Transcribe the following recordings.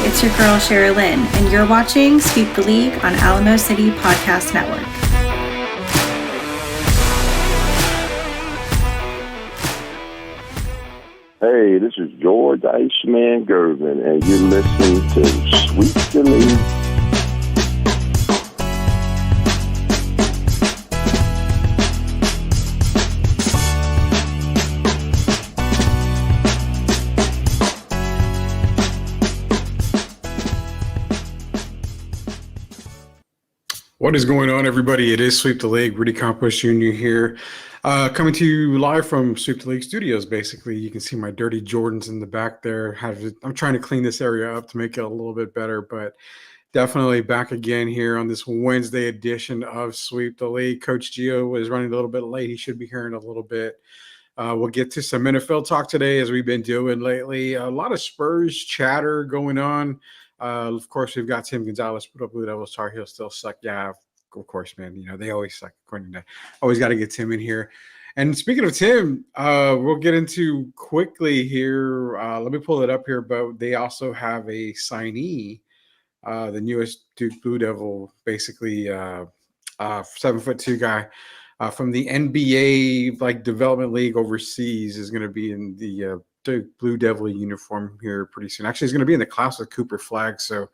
it's your girl Cheryl Lynn, and you're watching Sweep the League on Alamo City Podcast Network. Hey, this is George Iceman Gervin, and you're listening to Sweep the League. What is going on, everybody? It is Sweep the League. Rudy Campos Jr. here, coming to you live from Sweep the League Studios. Basically, you can see my dirty Jordans in the back there. I'm trying to clean this area up to make it a little bit better, but definitely back again here on this Wednesday edition of Sweep the League. Coach Gio is running a little bit late. He should be here in a little bit. We'll get to some NFL talk today, as we've been doing lately. A lot of Spurs chatter going on. Of course, we've got Tim Gonzalez put up Blue Devils Tar Heels still suck. Yeah, of course, man. You know, they always suck, according to always got to get Tim in here. And speaking of Tim, we'll get into quickly here. Let me pull it up here, but they also have a signee, the newest Duke Blue Devil, basically 7'2" guy from the NBA like development league overseas is going to be in the Blue Devil uniform here pretty soon. Actually, he's going to be in the class with Cooper Flag, so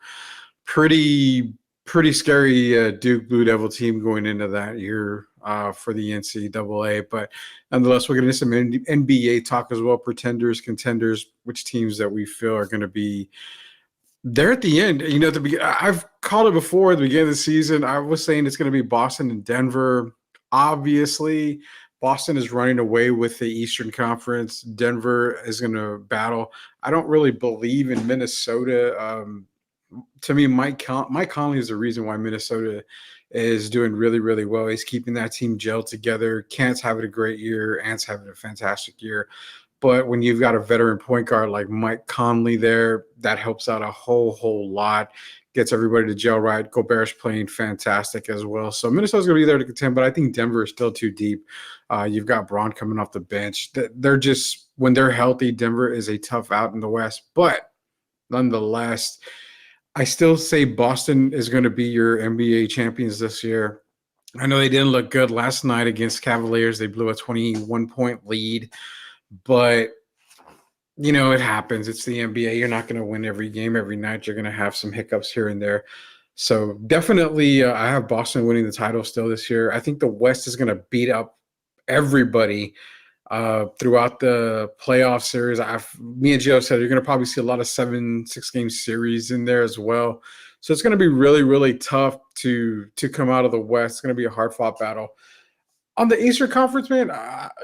pretty scary Duke Blue Devil team going into that year for the NCAA. But nonetheless, we're going to do some NBA talk as well. Pretenders, contenders, which teams that we feel are going to be there at the end. You know, I've called it before at the beginning of the season. I was saying it's going to be Boston and Denver. Obviously, Boston is running away with the Eastern Conference. Denver is going to battle. I don't really believe in Minnesota. To me, Mike Conley is the reason why Minnesota is doing really, really well. He's keeping that team gelled together. Kent's having a great year. Ant's having a fantastic year. But when you've got a veteran point guard like Mike Conley there, that helps out a whole lot. Gets everybody to gel right. Gobert's playing fantastic as well. So Minnesota's going to be there to contend, but I think Denver is still too deep. You've got Braun coming off the bench. They're just, when they're healthy, Denver is a tough out in the West. But nonetheless, I still say Boston is going to be your NBA champions this year. I know they didn't look good last night against Cavaliers. They blew a 21-point lead. But you know, it happens. It's the NBA. You're not going to win every game every night. You're going to have some hiccups here and there. So definitely I have Boston winning the title still this year. I think the West is going to beat up everybody throughout the playoff series. Me and Gio said you're going to probably see a lot of 6-game series in there as well. So it's going to be really, really tough to come out of the West. It's going to be a hard-fought battle. On the Eastern Conference, man,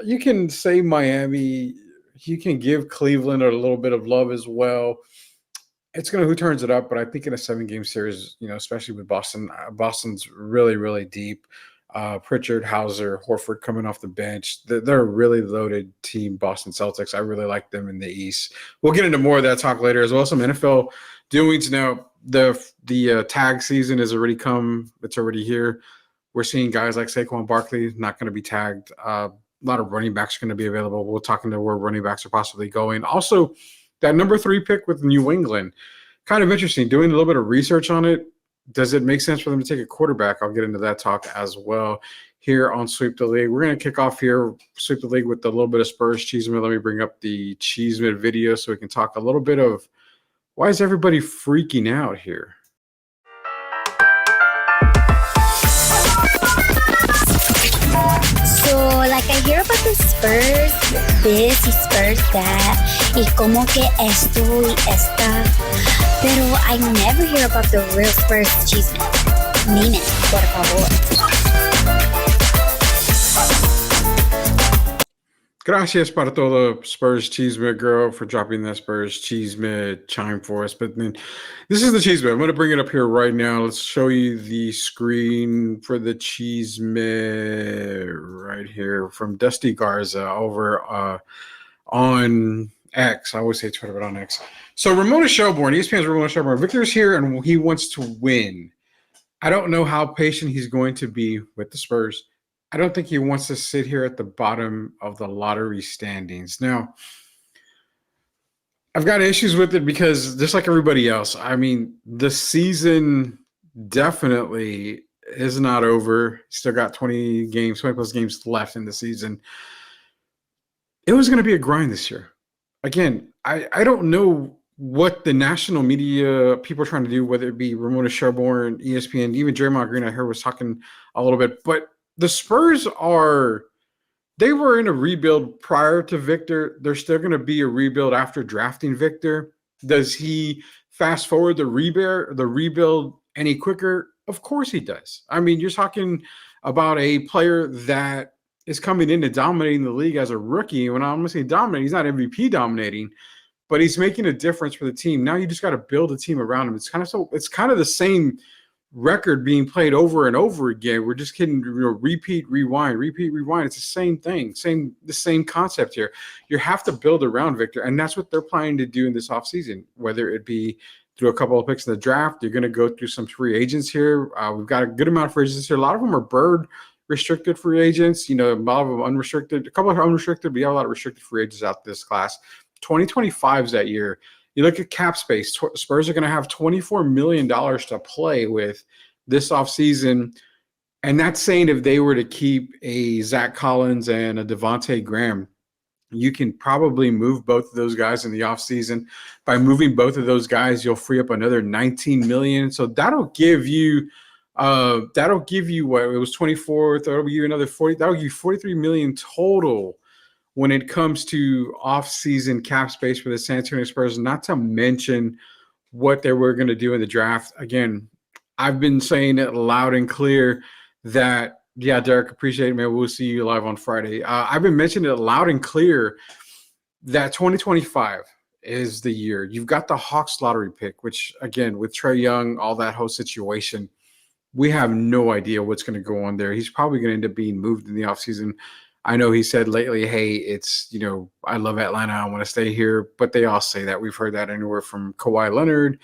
you can say Miami. You can give Cleveland a little bit of love as well. It's going to who turns it up, but I think in a 7-game series, you know, especially with Boston, Boston's really, really deep. Pritchard, Hauser, Horford coming off the bench. They're a really loaded team, Boston Celtics. I really like them in the East. We'll get into more of that talk later as well. Some NFL doings now. The tag season has already come. It's already here. We're seeing guys like Saquon Barkley not going to be tagged. A lot of running backs are going to be available. We'll talk into where running backs are possibly going. Also, that number 3 pick with New England, kind of interesting. Doing a little bit of research on it. Does it make sense for them to take a quarterback? I'll get into that talk as well here on Sweep the League. We're going to kick off here, Sweep the League, with a little bit of Spurs Cheeseman. Let me bring up the Cheeseman video so we can talk a little bit of why is everybody freaking out here? So, like, I hear about the Spurs this y Spurs that, y como que esto y esta, pero I never hear about the real Spurs chisme. Name it, por favor. Gracias para todo, Spurs Cheeseman girl, for dropping that Spurs Cheeseman chime for us. But then this is the Cheeseman. I'm going to bring it up here right now. Let's show you the screen for the Cheeseman right here from Dusty Garza over on X. I always say Twitter, but on X. So Ramona Shelburne, ESPN's Ramona Shelburne. Victor's here and he wants to win. I don't know how patient he's going to be with the Spurs. I don't think he wants to sit here at the bottom of the lottery standings. Now, I've got issues with it because just like everybody else, I mean, the season definitely is not over. Still got 20 games, 20 plus games left in the season. It was going to be a grind this year. Again, I don't know what the national media people are trying to do, whether it be Ramona Shelburne, ESPN, even Draymond Green, I heard was talking a little bit, but the Spurs they were in a rebuild prior to Victor. They're still going to be a rebuild after drafting Victor. Does he fast forward the rebuild any quicker? Of course he does. I mean, you're talking about a player that is coming in and dominating the league as a rookie. When I'm going to say dominating, he's not MVP dominating, but he's making a difference for the team. Now you just got to build a team around him. It's kind of the same record being played over and over again. We're just kidding, repeat, rewind. It's the same thing, the same concept here. You have to build around Victor, and that's what they're planning to do in this offseason, whether it be through a couple of picks in the draft. You're going to go through some free agents here. We've got a good amount of free agents here. A lot of them are bird restricted free agents, a lot of them unrestricted, a couple of unrestricted, but you have a lot of restricted free agents out this class. 2025 is that year. You look at cap space, Spurs are going to have $24 million to play with this offseason. And that's saying if they were to keep a Zach Collins and a Devontae Graham, you can probably move both of those guys in the offseason. By moving both of those guys, you'll free up another $19 million. So that'll give you what it was 24, that'll give you another 40, that'll give you $43 million total when it comes to off-season cap space for the San Antonio Spurs, not to mention what they were going to do in the draft. Again, I've been saying it loud and clear that, yeah, Derek, appreciate it, man. We'll see you live on Friday. I've been mentioning it loud and clear that 2025 is the year. You've got the Hawks lottery pick, which, again, with Trae Young, all that whole situation, we have no idea what's going to go on there. He's probably going to end up being moved in the offseason. I know he said lately, hey, it's, I love Atlanta. I want to stay here. But they all say that. We've heard that anywhere from Kawhi Leonard.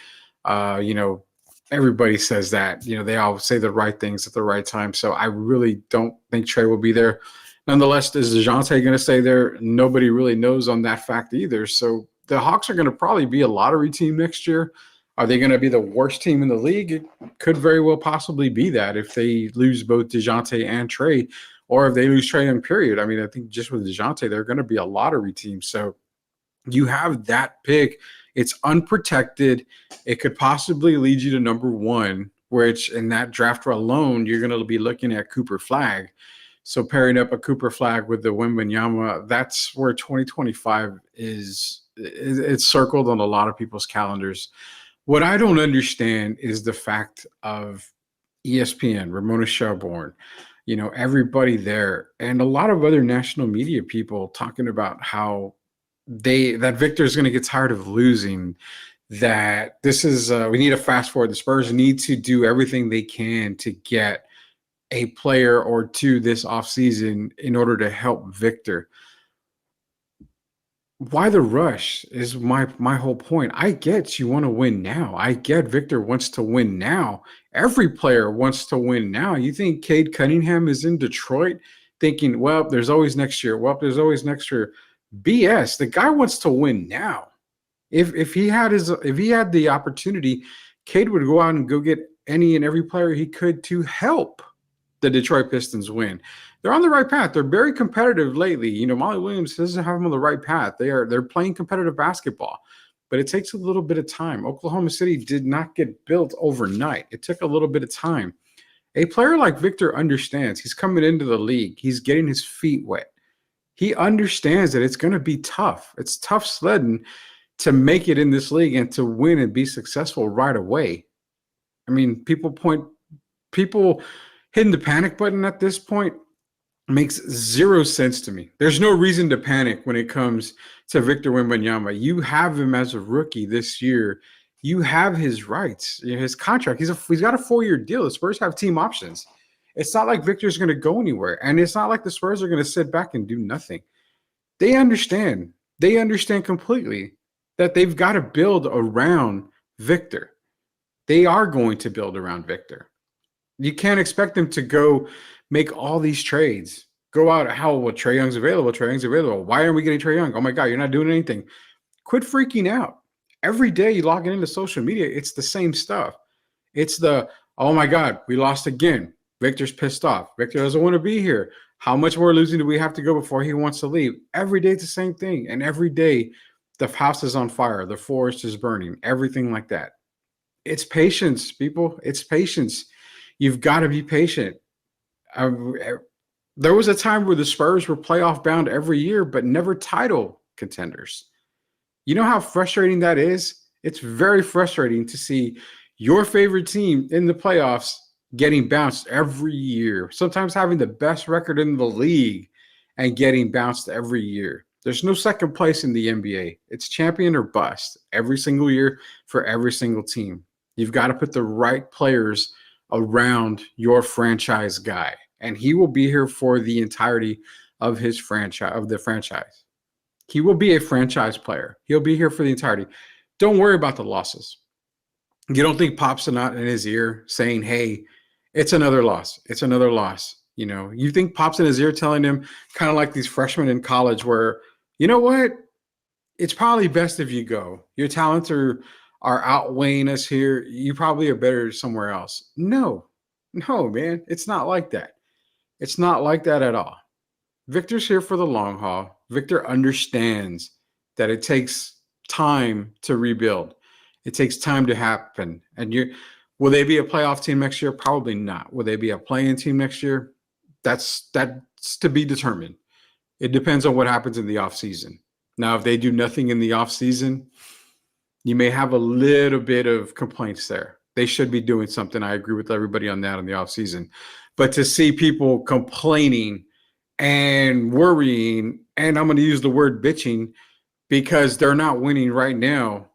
Everybody says that. They all say the right things at the right time. So I really don't think Trae will be there. Nonetheless, is DeJounte going to stay there? Nobody really knows on that fact either. So the Hawks are going to probably be a lottery team next year. Are they going to be the worst team in the league? It could very well possibly be that if they lose both DeJounte and Trae. Or if they lose Trae Young, period. I mean, I think just with DeJounte, they're going to be a lottery team. So you have that pick. It's unprotected. It could possibly lead you to number one, which in that draft alone, you're going to be looking at Cooper Flag. So pairing up a Cooper Flag with the Wembanyama, that's where 2025 is. It's circled on a lot of people's calendars. What I don't understand is the fact of ESPN, Ramona Shelburne, everybody there, and a lot of other national media people talking about how that Victor is going to get tired of losing, that this is we need to fast forward. The Spurs need to do everything they can to get a player or two this offseason in order to help Victor. Why the rush is my whole point. I get you want to win now. I get Victor wants to win now. Every player wants to win now. You think Cade Cunningham is in Detroit thinking, well, there's always next year. Well, there's always next year. BS. The guy wants to win now. If he had the opportunity, Cade would go out and go get any and every player he could to help the Detroit Pistons win. They're on the right path. They're very competitive lately. Molly Williams doesn't have them on the right path. They're playing competitive basketball, but it takes a little bit of time. Oklahoma City did not get built overnight. It took a little bit of time. A player like Victor understands. He's coming into the league. He's getting his feet wet. He understands that it's going to be tough. It's tough sledding to make it in this league and to win and be successful right away. I mean, people hitting the panic button at this point makes zero sense to me. There's no reason to panic when it comes to Victor Wembanyama. You have him as a rookie this year. You have his rights, his contract. He's got a 4-year deal. The Spurs have team options. It's not like Victor's going to go anywhere. And it's not like the Spurs are going to sit back and do nothing. They understand. They understand completely that they've got to build around Victor. They are going to build around Victor. You can't expect them to go make all these trades. Go out, Trae Young's available. Trae Young's available. Why aren't we getting Trae Young? Oh, my God, you're not doing anything. Quit freaking out. Every day you log into social media, it's the same stuff. It's the, oh my God, we lost again. Victor's pissed off. Victor doesn't want to be here. How much more losing do we have to go before he wants to leave? Every day it's the same thing. And every day the house is on fire. The forest is burning. Everything like that. It's patience, people. It's patience. You've got to be patient. There was a time where the Spurs were playoff bound every year, but never title contenders. You know how frustrating that is? It's very frustrating to see your favorite team in the playoffs getting bounced every year, sometimes having the best record in the league and getting bounced every year. There's no second place in the NBA. It's champion or bust every single year for every single team. You've got to put the right players around your franchise guy, and he will be here for the entirety of his franchise, of the franchise. He will be a franchise player. He'll be here for the entirety. Don't worry about the losses. You don't think Pop's not in his ear saying, hey, it's another loss. It's another loss. You know, you think Pop's in his ear telling him, kind of like these freshmen in college where, you know what? It's probably best if you go. Your talents are outweighing us here. You probably are better somewhere else. No, man. It's not like that. It's not like that at all. Victor's here for the long haul. Victor understands that it takes time to rebuild. It takes time to happen. And will they be a playoff team next year? Probably not. Will they be a play-in team next year? That's to be determined. It depends on what happens in the offseason. Now, if they do nothing in the offseason, you may have a little bit of complaints there. They should be doing something. I agree with everybody on that in the offseason. But to see people complaining and worrying, and I'm going to use the word bitching because they're not winning right now.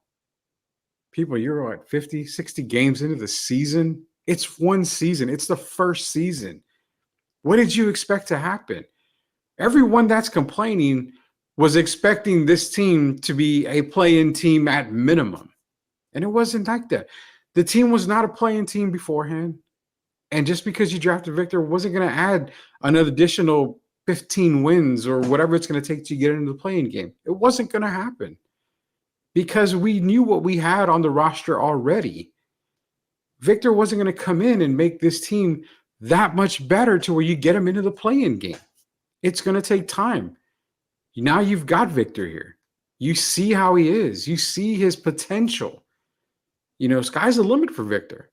People, you're what, 50, 60 games into the season? It's one season. It's the first season. What did you expect to happen? Everyone that's complaining was expecting this team to be a play-in team at minimum. And it wasn't like that. The team was not a play-in team beforehand. And just because you drafted Victor wasn't going to add another additional 15 wins or whatever it's going to take to get into the play-in game. It wasn't going to happen because we knew what we had on the roster already. Victor wasn't going to come in and make this team that much better to where you get him into the play-in game. It's going to take time. Now you've got Victor here. You see how he is. You see his potential. You know, sky's the limit for Victor.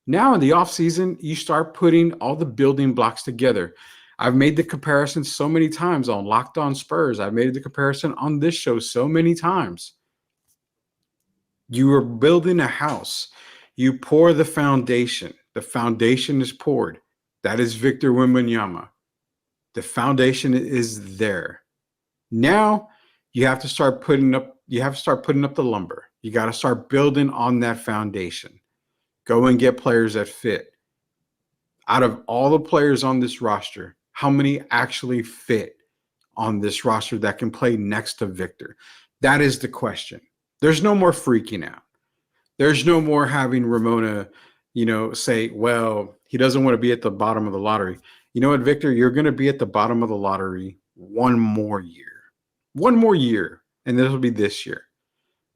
Now in the offseason, you start putting all the building blocks together. I've made the comparison so many times on Locked On Spurs. I've made the comparison on this show so many times. You are building a house. You pour the foundation. The foundation is poured. That is Victor Wembanyama. The foundation is there. Now you have to start putting up the lumber. You got to start building on that foundation. Go and get players that fit. Out of all the players on this roster, how many actually fit on this roster that can play next to Victor? That is the question. There's no more freaking out. There's no more having Ramona, say, well, he doesn't want to be at the bottom of the lottery. You know what, Victor? You're going to be at the bottom of the lottery one more year. One more year, and this will be this year.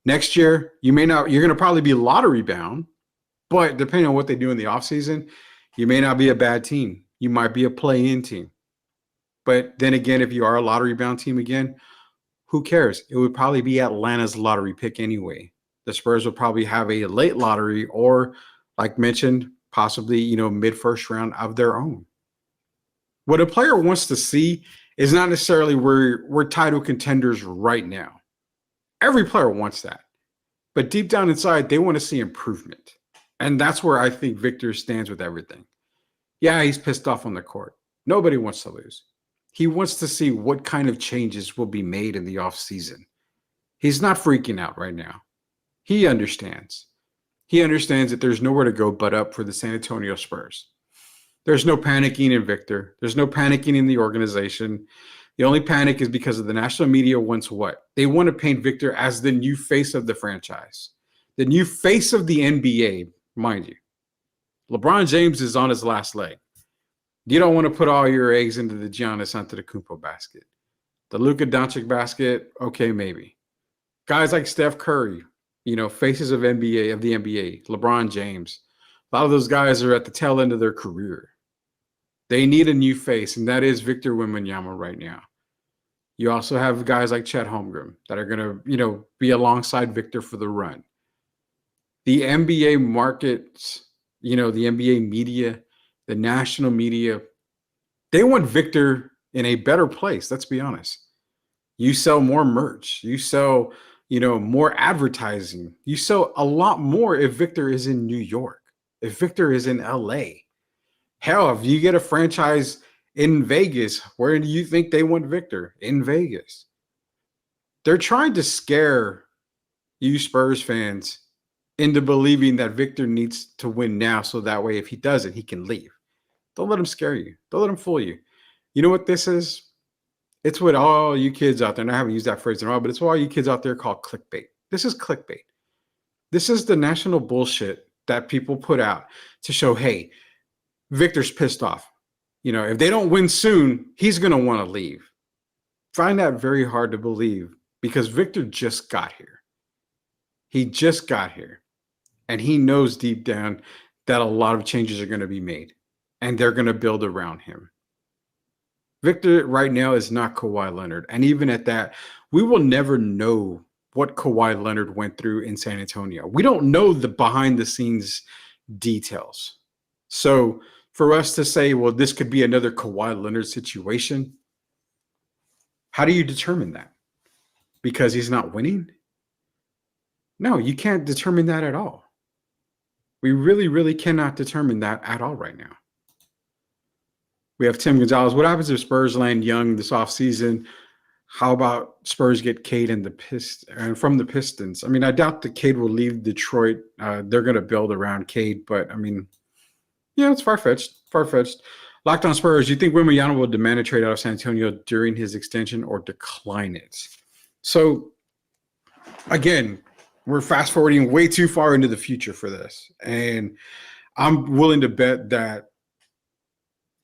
Next year, you're going to probably be lottery bound, but depending on what they do in the offseason, you may not be a bad team. You might be a play-in team. But then again, if you are a lottery-bound team again, who cares? It would probably be Atlanta's lottery pick anyway. The Spurs would probably have a late lottery or, like mentioned, possibly, mid-first round of their own. What a player wants to see is not necessarily we're title contenders right now. Every player wants that. But deep down inside, they want to see improvement. And that's where I think Victor stands with everything. Yeah, he's pissed off on the court. Nobody wants to lose. He wants to see what kind of changes will be made in the offseason. He's not freaking out right now. He understands. He understands that there's nowhere to go but up for the San Antonio Spurs. There's no panicking in Victor. There's no panicking in the organization. The only panic is because of the national media wants what? They want to paint Victor as the new face of the franchise, the new face of the NBA, mind you. LeBron James is on his last leg. You don't want to put all your eggs into the Giannis Antetokounmpo basket. The Luka Doncic basket, okay, maybe. Guys like Steph Curry, faces of the NBA, LeBron James. A lot of those guys are at the tail end of their career. They need a new face, and that is Victor Wembanyama right now. You also have guys like Chet Holmgren that are going to, be alongside Victor for the run. The NBA markets, the NBA media, the national media, they want Victor in a better place. Let's be honest. You sell more merch. You sell, more advertising. You sell a lot more if Victor is in New York, if Victor is in LA. Hell, if you get a franchise in Vegas, where do you think they want Victor? In Vegas. They're trying to scare you Spurs fans into believing that Victor needs to win now, so that way if he doesn't, he can leave. Don't let him scare you. Don't let him fool you. You know what this is? It's what all you kids out there, and I haven't used that phrase in a while, but it's what all you kids out there call clickbait. This is clickbait. This is the national bullshit that people put out to show, hey, Victor's pissed off. If they don't win soon, he's going to want to leave. Find that very hard to believe because Victor just got here. He just got here. And he knows deep down that a lot of changes are going to be made. And they're going to build around him. Victor right now is not Kawhi Leonard. And even at that, we will never know what Kawhi Leonard went through in San Antonio. We don't know the behind the scenes details. So for us to say, well, this could be another Kawhi Leonard situation, how do you determine that? Because he's not winning? No, you can't determine that at all. We really, really cannot determine that at all right now. We have Tim Gonzalez. What happens if Spurs land young this offseason? How about Spurs get Cade from the Pistons? I mean, I doubt that Cade will leave Detroit. They're going to build around Cade, but I mean, it's far-fetched. Locked on Spurs, do you think Wembanyama will demand a trade out of San Antonio during his extension or decline it? So, again, we're fast-forwarding way too far into the future for this. And I'm willing to bet that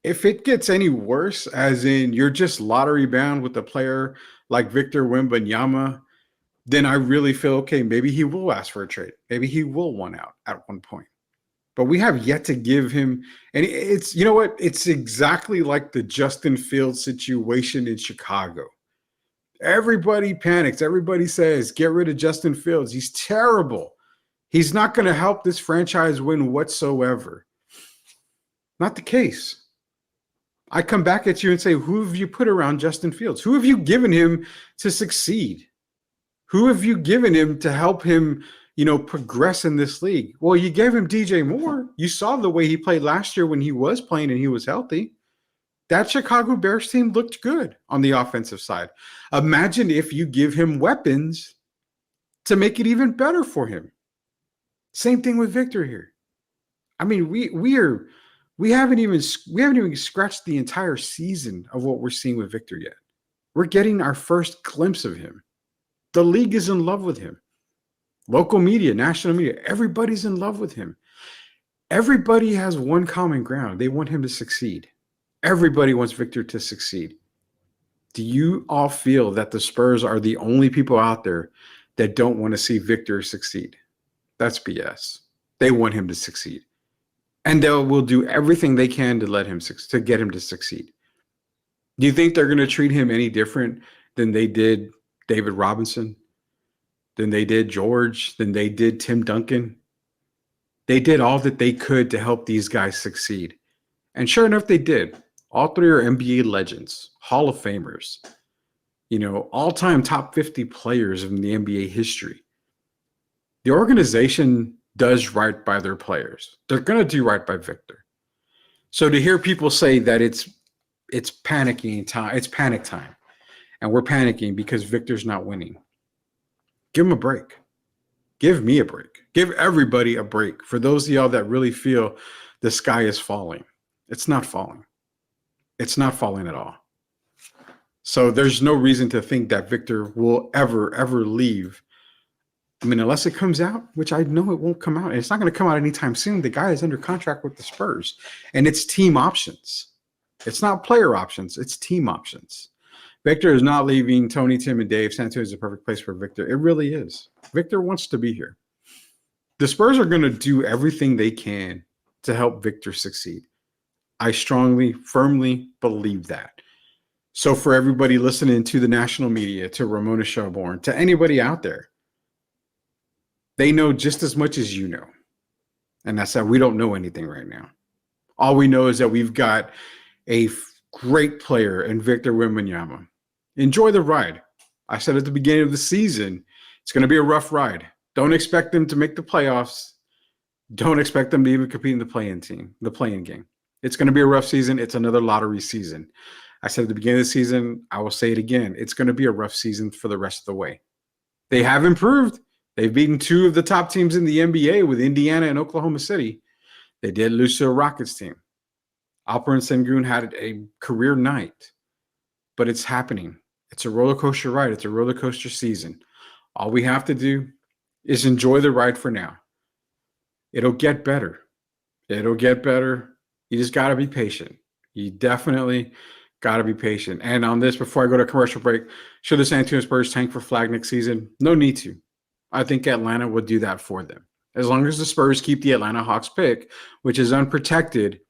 if it gets any worse, as in you're just lottery bound with a player like Victor Wembanyama, then I really feel, okay, maybe he will ask for a trade. Maybe he will want out at one point. But we have yet to give him, and it's, you know what? It's exactly like the Justin Fields situation in Chicago. Everybody panics. Everybody says, get rid of Justin Fields. He's terrible. He's not going to help this franchise win whatsoever. Not the case. I come back at you and say, who have you put around Justin Fields? Who have you given him to succeed? Who have you given him to help him, progress in this league? Well, you gave him DJ Moore. You saw the way he played last year when he was playing and he was healthy. That Chicago Bears team looked good on the offensive side. Imagine if you give him weapons to make it even better for him. Same thing with Victor here. I mean, we haven't even scratched the entire season of what we're seeing with Victor yet. We're getting our first glimpse of him. The league is in love with him. Local media, national media, everybody's in love with him. Everybody has one common ground. They want him to succeed. Everybody wants Victor to succeed. Do you all feel that the Spurs are the only people out there that don't want to see Victor succeed? That's BS. They want him to succeed. And they will do everything they can to get him to succeed. Do you think they're going to treat him any different than they did David Robinson, than they did George, than they did Tim Duncan? They did all that they could to help these guys succeed. And sure enough, they did. All three are NBA legends, Hall of Famers, all-time top 50 players in the NBA history. The organization does right by their players. They're going to do right by Victor. So to hear people say that it's panicking time, it's panic time, and we're panicking because Victor's not winning, give him a break. Give me a break. Give everybody a break. For those of y'all that really feel the sky is falling, it's not falling. It's not falling at all. So there's no reason to think that Victor will ever leave. I mean, unless it comes out, which I know it won't come out. And it's not going to come out anytime soon. The guy is under contract with the Spurs. And it's team options. It's not player options. It's team options. Victor is not leaving. Tony, Tim, and Dave. San Antonio is the perfect place for Victor. It really is. Victor wants to be here. The Spurs are going to do everything they can to help Victor succeed. I strongly, firmly believe that. So for everybody listening to the national media, to Ramona Shelbourne, to anybody out there, they know just as much as you know. And that's that we don't know anything right now. All we know is that we've got a great player in Victor Wembanyama. Enjoy the ride. I said at the beginning of the season, it's going to be a rough ride. Don't expect them to make the playoffs. Don't expect them to even compete in the playing game. It's going to be a rough season. It's another lottery season. I said at the beginning of the season, I will say it again. It's going to be a rough season for the rest of the way. They have improved. They've beaten two of the top teams in the NBA with Indiana and Oklahoma City. They did lose to a Rockets team. Alperen Sengun had a career night, but it's happening. It's a roller coaster ride. It's a roller coaster season. All we have to do is enjoy the ride for now. It'll get better. It'll get better. You just got to be patient. You definitely got to be patient. And on this, before I go to commercial break, should the San Antonio Spurs tank for flag next season? No need to. I think Atlanta would do that for them. As long as the Spurs keep the Atlanta Hawks pick, which is unprotected,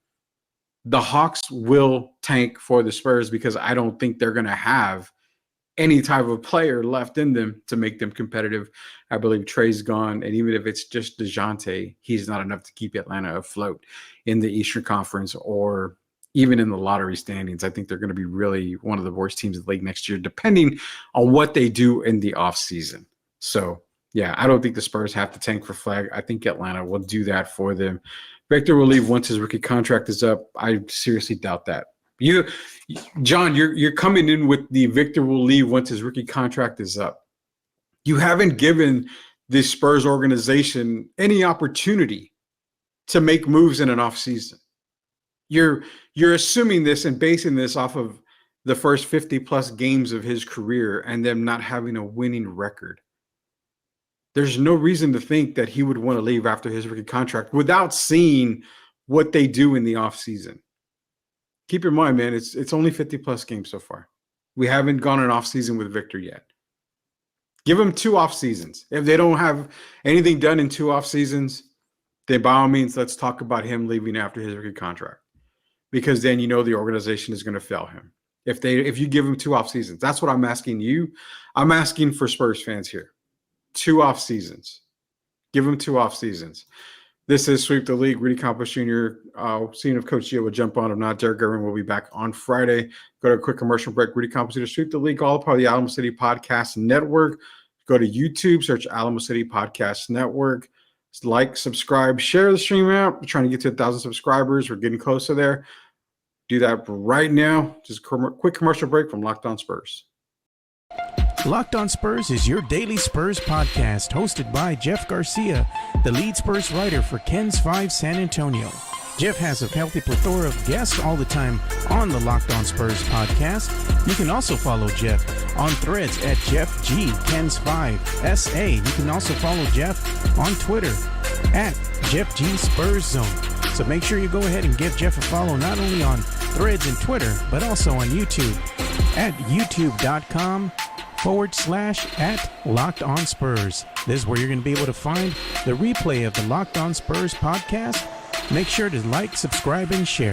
the Hawks will tank for the Spurs because I don't think they're going to have any type of player left in them to make them competitive. I believe Trey's gone, and even if it's just DeJounte, he's not enough to keep Atlanta afloat in the Eastern Conference or even in the lottery standings. I think they're going to be really one of the worst teams in the league next year, depending on what they do in the offseason. So, yeah, I don't think the Spurs have to tank for flag. I think Atlanta will do that for them. Victor will leave once his rookie contract is up. I seriously doubt that. John, you're coming in with the Victor will leave once his rookie contract is up. You haven't given the Spurs organization any opportunity to make moves in an offseason. You're assuming this and basing this off of the first 50-plus games of his career and them not having a winning record. There's no reason to think that he would want to leave after his rookie contract without seeing what they do in the offseason. Keep in mind, man, it's only 50-plus games so far. We haven't gone an offseason with Victor yet. Give him 2 off seasons. If they don't have anything done in 2 off seasons, then by all means, let's talk about him leaving after his rookie contract. Because then you know the organization is going to fail him. If you give him 2 off seasons, that's what I'm asking you. I'm asking for Spurs fans here. 2 off seasons. Give him 2 off seasons. This is Sweep the League. Rudy Campos Jr. Seeing if Coach Gio will jump on. If not, Derek Gervin will be back on Friday. Go to a quick commercial break. Rudy Campos Jr. Sweep the League, all part of the Alamo City Podcast Network. Go to YouTube, search Alamo City Podcast Network. Like, subscribe, share the stream out. We're trying to get to 1,000 subscribers. We're getting closer there. Do that right now. Just a quick commercial break from Locked On Spurs. Locked On Spurs is your daily Spurs podcast, hosted by Jeff Garcia, the lead Spurs writer for Ken's 5 San Antonio. Jeff has a healthy plethora of guests all the time on the Locked On Spurs podcast. You can also follow Jeff on threads at Jeff G Ken's 5 SA. You can also follow Jeff on Twitter at Jeff G Spurs Zone. So make sure you go ahead and give Jeff a follow not only on threads and Twitter, but also on YouTube at youtube.com/ at Locked On Spurs. This is where you're going to be able to find the replay of the Locked On Spurs podcast. Make sure to like, subscribe, and share.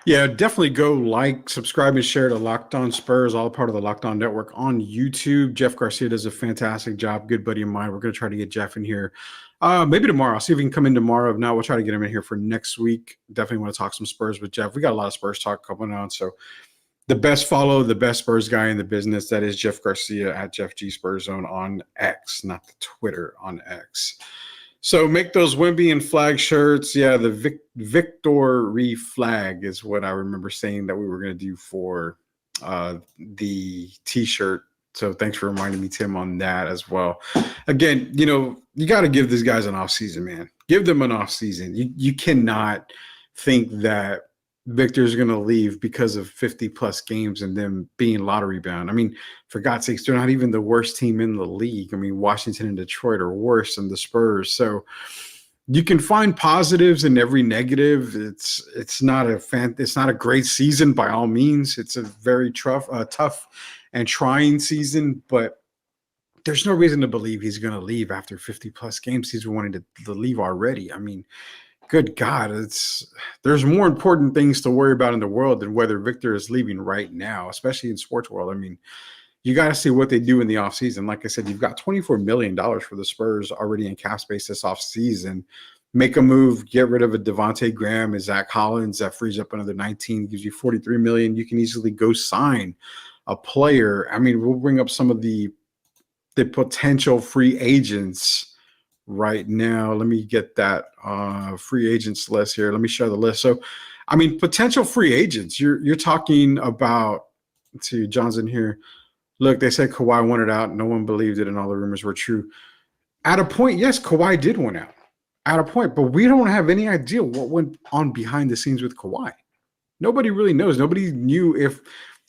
Yeah, definitely go like, subscribe, and share to Locked On Spurs, all part of the Locked On Network on YouTube. Jeff Garcia does a fantastic job. Good buddy of mine. We're going to try to get Jeff in here maybe tomorrow. I'll see if we can come in tomorrow. If not, we'll try to get him in here for next week. Definitely want to talk some Spurs with Jeff. We got a lot of Spurs talk coming on, so the best follow, the best Spurs guy in the business, that is Jeff Garcia at Jeff G Spurs Zone on X, not the Twitter, on X. So make those Wemby and flag shirts. Yeah, the Victory flag is what I remember saying that we were going to do for the T-shirt. So thanks for reminding me, Tim, on that as well. Again, you got to give these guys an offseason, man. Give them an offseason. You cannot think that Victor's going to leave because of 50-plus games and them being lottery bound. I mean, for God's sakes, they're not even the worst team in the league. I mean, Washington and Detroit are worse than the Spurs. So you can find positives in every negative. It's not a great season by all means. It's a very tough and trying season, but there's no reason to believe he's going to leave after 50 plus games. He's wanting to leave already. I mean, good God, there's more important things to worry about in the world than whether Victor is leaving right now, especially in sports world. I mean, you got to see what they do in the offseason. Like I said, you've got $24 million for the Spurs already in cap space this offseason. Make a move, get rid of a Devontae Graham and Zach Collins. That frees up another 19, gives you $43 million. You can easily go sign a player. I mean, we'll bring up some of the potential free agents right now. Let me get that free agents list here. Let me share the list. So, I mean, potential free agents. You're talking about, let's see, John's in here. Look, they said Kawhi wanted out. No one believed it, and all the rumors were true. At a point, yes, Kawhi did want out. At a point, but we don't have any idea what went on behind the scenes with Kawhi. Nobody really knows. Nobody knew if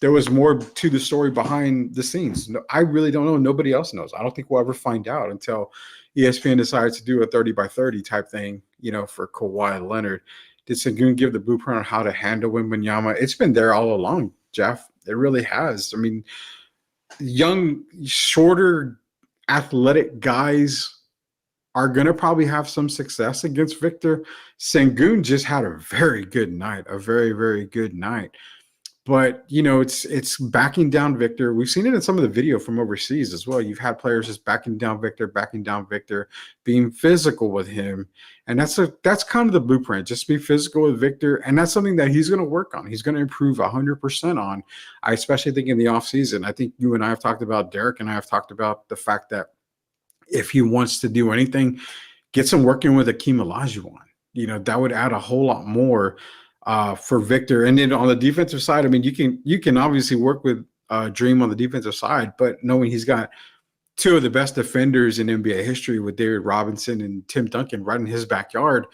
there was more to the story behind the scenes. No, I really don't know. Nobody else knows. I don't think we'll ever find out until ESPN decides to do a 30 by 30 type thing, for Kawhi Leonard. Did Sengun give the blueprint on how to handle Wembanyama? It's been there all along, Jeff. It really has. I mean, young, shorter, athletic guys are going to probably have some success against Victor. Sengun just had a very good night, a very, very good night. But, it's backing down Victor. We've seen it in some of the video from overseas as well. You've had players just backing down Victor, being physical with him. And that's kind of the blueprint, just be physical with Victor. And that's something that he's going to work on. He's going to improve 100% on. I especially think in the offseason. I think you and I have talked about, Derek and I have talked about the fact that if he wants to do anything, get some working with Akeem Olajuwon. That would add a whole lot more for Victor. And then on the defensive side, I mean, you can obviously work with Dream on the defensive side, but knowing he's got two of the best defenders in NBA history with David Robinson and Tim Duncan right in his backyard.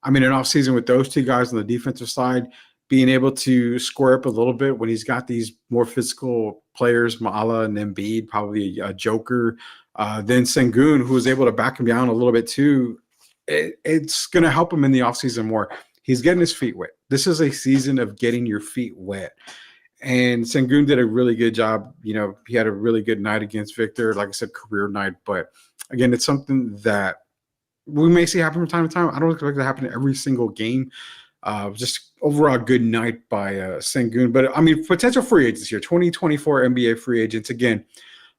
I mean, an offseason with those two guys on the defensive side, being able to square up a little bit when he's got these more physical players, Maala and Embiid, probably a Joker, then Sengun, who was able to back him down a little bit too. It's going to help him in the offseason more. He's getting his feet wet. This is a season of getting your feet wet. And Sengun did a really good job. He had a really good night against Victor. Like I said, career night. But again, it's something that we may see happen from time to time. I don't expect it to happen every single game. Just overall good night by Sengun. But, I mean, potential free agents here, 2024 NBA free agents. Again,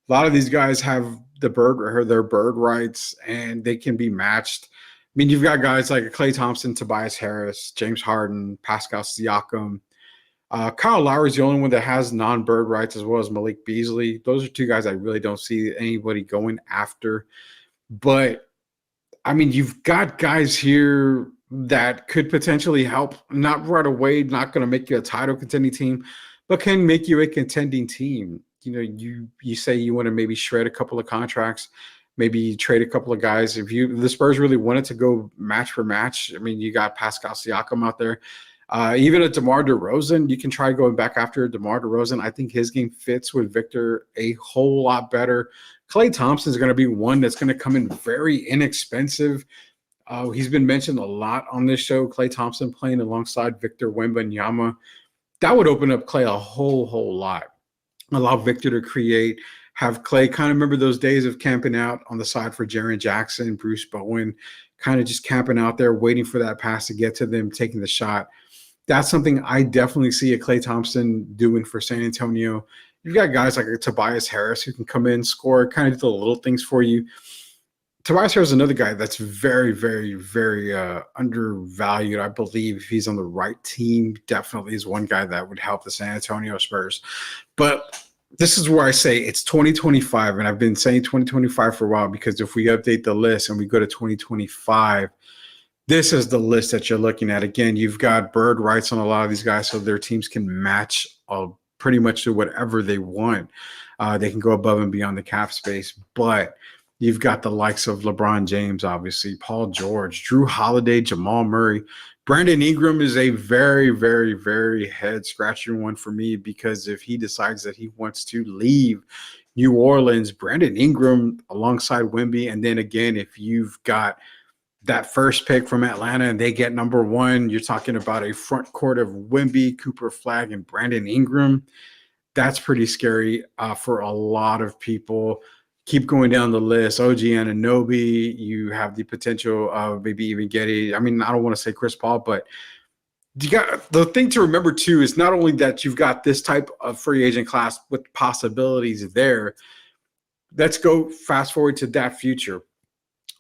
a lot of these guys have their bird rights, and they can be matched. I mean, you've got guys like Klay Thompson, Tobias Harris, James Harden, Pascal Siakam. Kyle Lowry is the only one that has non-bird rights, as well as Malik Beasley. Those are two guys I really don't see anybody going after. But, I mean, you've got guys here that could potentially help, not right away, not going to make you a title contending team, but can make you a contending team. You say you want to maybe shred a couple of contracts, maybe trade a couple of guys. If the Spurs really wanted to go match for match, I mean, you got Pascal Siakam out there. Even a DeMar DeRozan, you can try going back after DeMar DeRozan. I think his game fits with Victor a whole lot better. Klay Thompson is going to be one that's going to come in very inexpensive. He's been mentioned a lot on this show. Klay Thompson playing alongside Victor Wembanyama. That would open up Klay a whole lot. Allow Victor to create, have Klay kind of remember those days of camping out on the side for Jaren Jackson, Bruce Bowen, kind of just camping out there, waiting for that pass to get to them, taking the shot. That's something I definitely see a Klay Thompson doing for San Antonio. You've got guys like Tobias Harris who can come in, score, kind of do the little things for you. Tobias Harris is another guy that's very, very, very undervalued. I believe if he's on the right team, definitely is one guy that would help the San Antonio Spurs. But this is where I say it's 2025, and I've been saying 2025 for a while, because if we update the list and we go to 2025, this is the list that you're looking at. Again, you've got bird rights on a lot of these guys, so their teams can match pretty much to whatever they want. They can go above and beyond the cap space, but you've got the likes of LeBron James, obviously, Paul George, Drew Holiday, Jamal Murray. Brandon Ingram is a very, very, very head-scratching one for me, because if he decides that he wants to leave New Orleans, Brandon Ingram alongside Wemby, and then again, if you've got that first pick from Atlanta and they get number one, you're talking about a front court of Wemby, Cooper Flag, and Brandon Ingram. That's pretty scary for a lot of people. Keep going down the list. OG Anunoby, you have the potential of maybe even getting, I mean, I don't want to say Chris Paul, but you got the thing to remember too is not only that you've got this type of free agent class with possibilities there. Let's go fast forward to that future.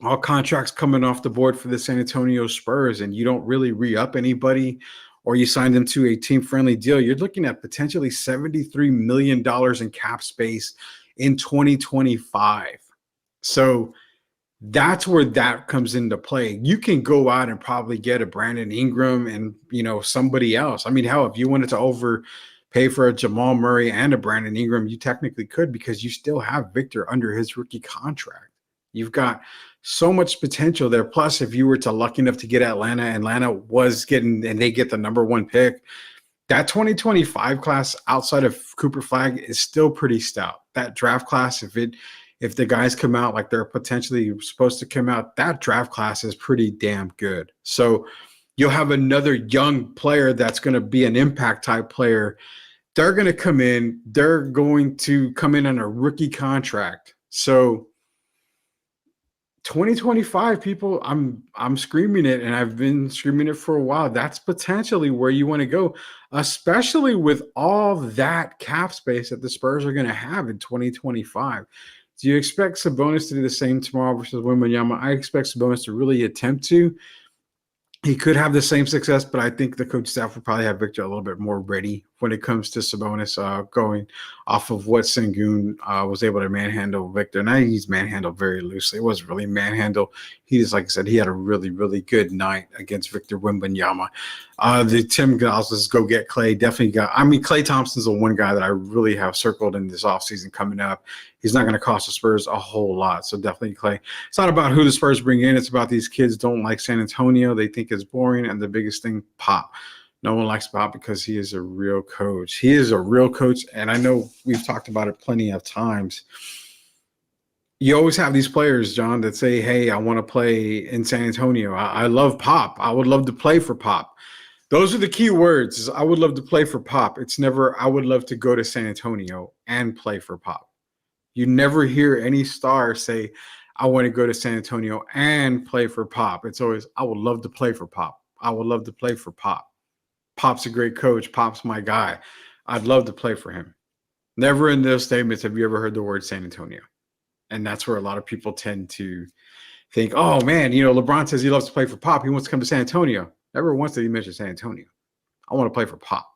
All contracts coming off the board for the San Antonio Spurs, and you don't really re-up anybody or you sign them to a team-friendly deal, you're looking at potentially $73 million in cap space in 2025. So that's where that comes into play. You can go out and probably get a Brandon Ingram and, somebody else. I mean, hell, if you wanted to overpay for a Jamal Murray and a Brandon Ingram, you technically could because you still have Victor under his rookie contract. You've got so much potential there. Plus, if you were lucky enough to get Atlanta was getting, and they get the number one pick, that 2025 class outside of Cooper Flag is still pretty stout. That draft class, if the guys come out like they're potentially supposed to come out, that draft class is pretty damn good. So you'll have another young player that's going to be an impact type player. They're going to come in. They're going to come in on a rookie contract. So 2025, people, I'm screaming it, and I've been screaming it for a while. That's potentially where you want to go, especially with all that cap space that the Spurs are going to have in 2025. Do you expect Sabonis to do the same tomorrow versus Wembanyama? I expect Sabonis to really attempt to. He could have the same success, but I think the coach staff will probably have Victor a little bit more ready when it comes to Sabonis going off of what Sengun was able to manhandle Victor. And I think he's manhandled very loosely. It wasn't really manhandle. He just, like I said, he had a really, really good night against Victor Wembanyama. The Tim Gonzalez go get Clay definitely got. I mean, Klay Thompson's the one guy that I really have circled in this offseason coming up. He's not going to cost the Spurs a whole lot. So definitely Clay. It's not about who the Spurs bring in. It's about these kids don't like San Antonio. They think it's boring. And the biggest thing, Pop. No one likes Pop because he is a real coach. He is a real coach. And I know we've talked about it plenty of times. You always have these players, John, that say, hey, I want to play in San Antonio. I love Pop. I would love to play for Pop. Those are the key words. Is I would love to play for Pop. It's never, I would love to go to San Antonio and play for Pop. You never hear any star say, I want to go to San Antonio and play for Pop. It's always, I would love to play for Pop. I would love to play for Pop. Pop's a great coach. Pop's my guy. I'd love to play for him. Never in those statements have you ever heard the word San Antonio. And that's where a lot of people tend to think, oh, man, LeBron says he loves to play for Pop. He wants to come to San Antonio. Never once did he mention San Antonio. I want to play for Pop.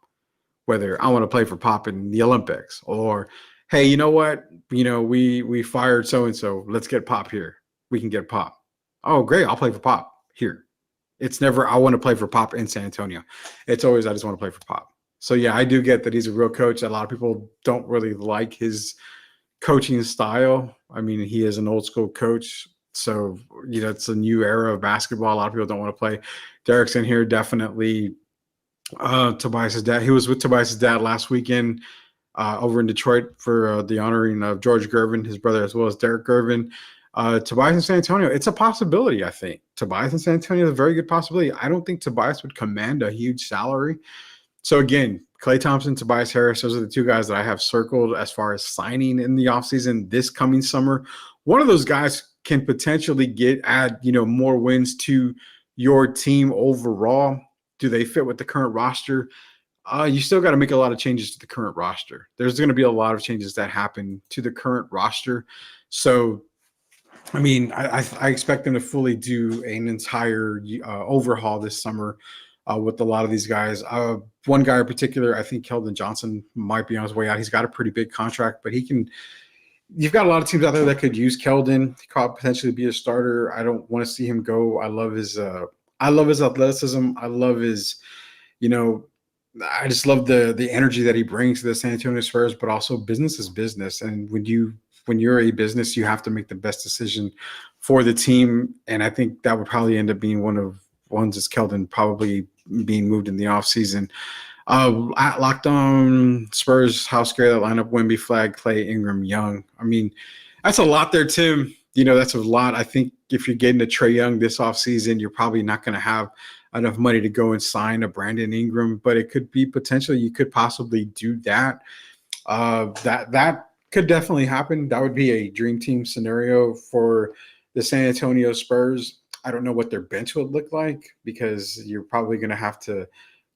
Whether I want to play for Pop in the Olympics or, hey, you know what? We fired so-and-so. Let's get Pop here. We can get Pop. Oh, great. I'll play for Pop here. It's never, I want to play for Pop in San Antonio. It's always, I just want to play for Pop. So, yeah, I do get that he's a real coach. A lot of people don't really like his coaching style. I mean, he is an old school coach. So, it's a new era of basketball. A lot of people don't want to play. Derek's in here, definitely. Tobias's dad. He was with Tobias's dad last weekend over in Detroit for the honoring of George Gervin, his brother, as well as Derek Gervin. Tobias in San Antonio, it's a possibility, I think. Tobias in San Antonio is a very good possibility. I don't think Tobias would command a huge salary. So, again, Klay Thompson, Tobias Harris, those are the two guys that I have circled as far as signing in the offseason this coming summer. One of those guys can potentially add more wins to your team overall. Do they fit with the current roster? You still got to make a lot of changes to the current roster. There's going to be a lot of changes that happen to the current roster. So, I mean, I expect them to fully do an entire overhaul this summer with a lot of these guys. One guy in particular, I think Keldon Johnson might be on his way out. He's got a pretty big contract, but you've got a lot of teams out there that could use Keldon. He could potentially be a starter. I don't want to see him go. I love his athleticism. I love his, I just love the energy that he brings to the San Antonio Spurs, but also business is business. And when you're a business, you have to make the best decision for the team. And I think that would probably end up being ones is Keldon probably being moved in the offseason. At Locked On Spurs, how scary that lineup: Wemby, Flag, Clay, Ingram, Young. I mean, that's a lot there, Tim. That's a lot. I think if you're getting a Trae Young this offseason, you're probably not going to have enough money to go and sign a Brandon Ingram, but it could be potentially you could possibly do that. That could definitely happen. That would be a dream team scenario for the San Antonio Spurs. I don't know what their bench would look like because you're probably going to have to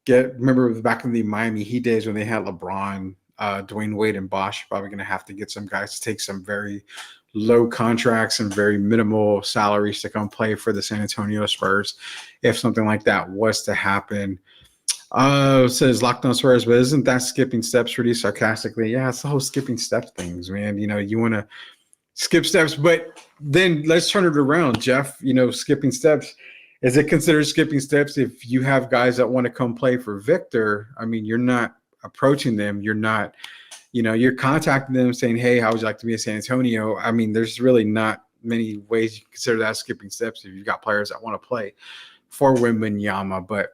remember back in the Miami Heat days when they had LeBron, Dwayne Wade, and Bosh, you're probably going to have to get some guys to take some very low contracts and very minimal salaries to come play for the San Antonio Spurs if something like that was to happen. Says Locked On Spurs, but isn't that skipping steps pretty sarcastically? Yeah, it's the whole skipping steps things, man. You want to skip steps, but then let's turn it around, Jeff. Skipping steps. Is it considered skipping steps if you have guys that want to come play for Victor? I mean, you're not approaching them. You're not, you're contacting them saying, hey, how would you like to be in San Antonio? I mean, there's really not many ways you can consider that skipping steps if you've got players that want to play for Wembanyama, but